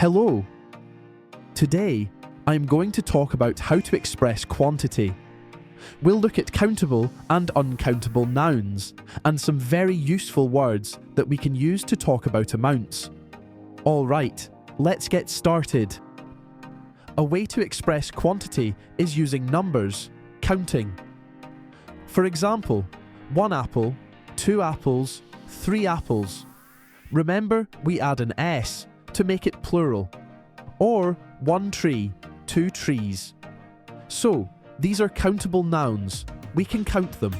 Hello! Today, I'm going to talk about how to express quantity. We'll look at countable and uncountable nouns, and some very useful words that we can use to talk about amounts. Alright, let's get started. A way to express quantity is using numbers, counting. For example, 1 apple, 2 apples, 3 apples. Remember, we add an S to make it plural. Or 1 tree, 2 trees. So, these are countable nouns. We can count them.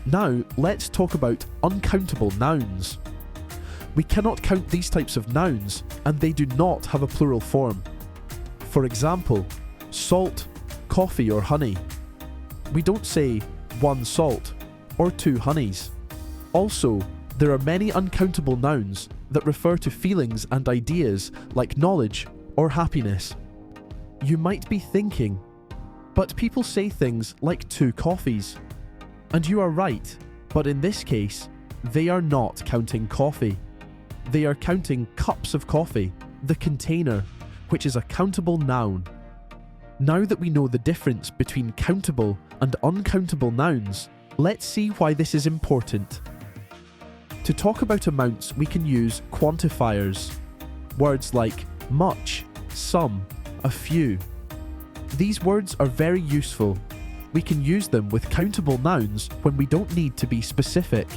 Now, let's talk about uncountable nouns. We cannot count these types of nouns, and they do not have a plural form. For example, salt, coffee or honey. We don't say 1 salt or 2 honeys. Also, there are many uncountable nouns that refer to feelings and ideas like knowledge or happiness. You might be thinking, but people say things like 2 coffees. And you are right, but in this case, they are not counting coffee. They are counting cups of coffee, the container, which is a countable noun. Now that we know the difference between countable and uncountable nouns, let's see why this is important. To talk about amounts, we can use quantifiers. Words like much, some, a few. These words are very useful. We can use them with countable nouns when we don't need to be specific.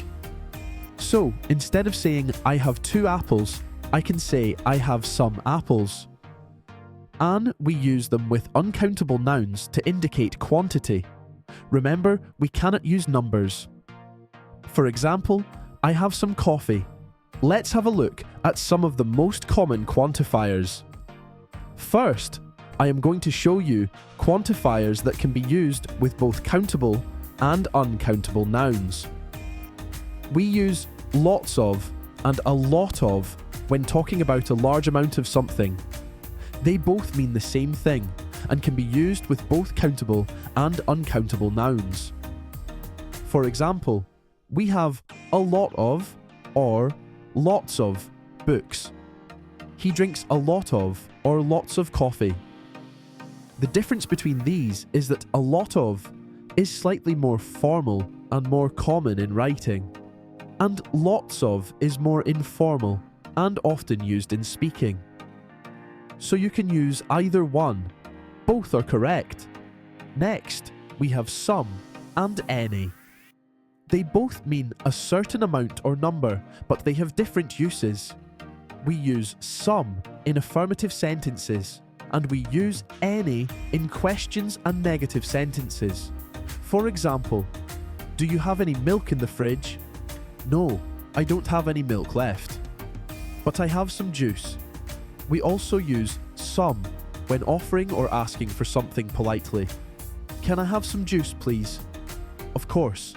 So, instead of saying I have 2 apples, I can say I have some apples. And we use them with uncountable nouns to indicate quantity. Remember, we cannot use numbers. For example, I have some coffee. Let's have a look at some of the most common quantifiers. First, I am going to show you quantifiers that can be used with both countable and uncountable nouns. We use lots of and a lot of when talking about a large amount of something. They both mean the same thing and can be used with both countable and uncountable nouns. For example, we have a lot of or lots of books. He drinks a lot of or lots of coffee. The difference between these is that a lot of is slightly more formal and more common in writing, and lots of is more informal and often used in speaking. So you can use either one. Both are correct. Next, we have some and any. They both mean a certain amount or number, but they have different uses. We use some in affirmative sentences, and we use any in questions and negative sentences. For example, do you have any milk in the fridge? No, I don't have any milk left. But I have some juice. We also use some when offering or asking for something politely. Can I have some juice, please? Of course.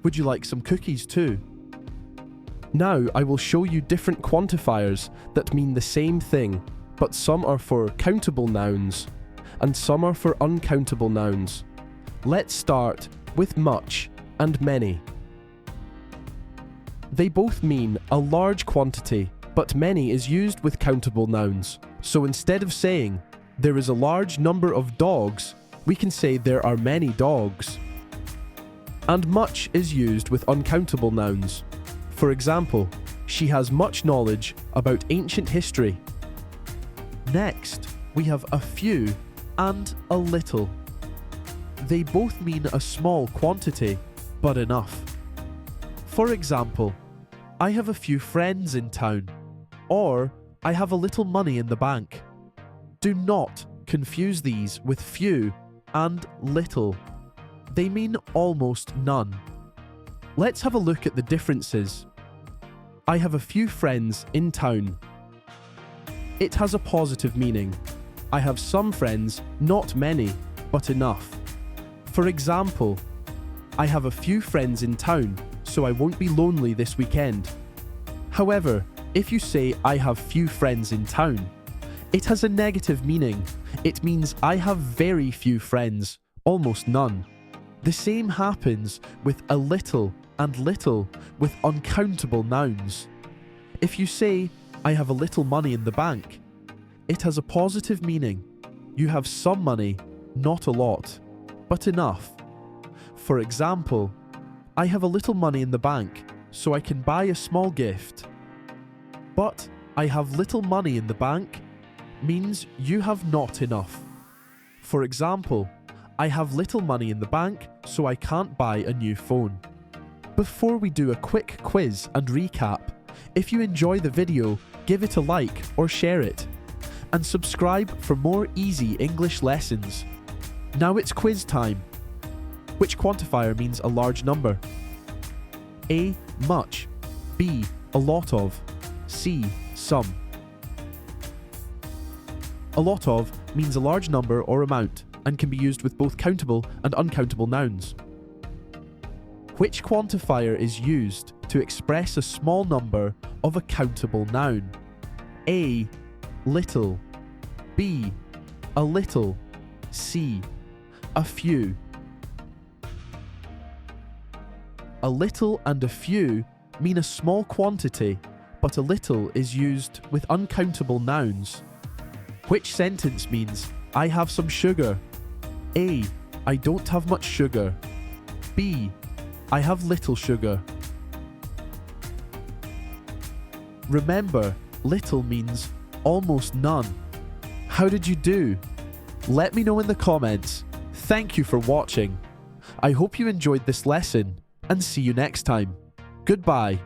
Would you like some cookies too? Now I will show you different quantifiers that mean the same thing, but some are for countable nouns and some are for uncountable nouns. Let's start with much and many. They both mean a large quantity, but many is used with countable nouns. So instead of saying there is a large number of dogs, we can say there are many dogs. And much is used with uncountable nouns. For example, she has much knowledge about ancient history. Next, we have a few and a little. They both mean a small quantity, but enough. For example, I have a few friends in town, or I have a little money in the bank. Do not confuse these with few and little. They mean almost none. Let's have a look at the differences. I have a few friends in town. It has a positive meaning. I have some friends, not many, but enough. For example, I have a few friends in town, so I won't be lonely this weekend. However, if you say I have few friends in town, it has a negative meaning. It means I have very few friends, almost none. The same happens with a little and little with uncountable nouns. If you say, I have a little money in the bank, It has a positive meaning. You have some money, not a lot, but enough. For example, I have a little money in the bank, so I can buy a small gift. But I have little money in the bank means you have not enough. For example, I have little money in the bank, so I can't buy a new phone. Before we do a quick quiz and recap, if you enjoy the video, give it a like or share it. And subscribe for more easy English lessons. Now it's quiz time. Which quantifier means a large number? A. Much. B. A lot of. C. Some. A lot of means a large number or amount and can be used with both countable and uncountable nouns. Which quantifier is used to express a small number of a countable noun? A. Little. B. A little. C. A few. A little and a few mean a small quantity, but a little is used with uncountable nouns. Which sentence means, I have some sugar? A. I don't have much sugar. B. I have little sugar. Remember, little means almost none. How did you do? Let me know in the comments. Thank you for watching. I hope you enjoyed this lesson and see you next time. Goodbye.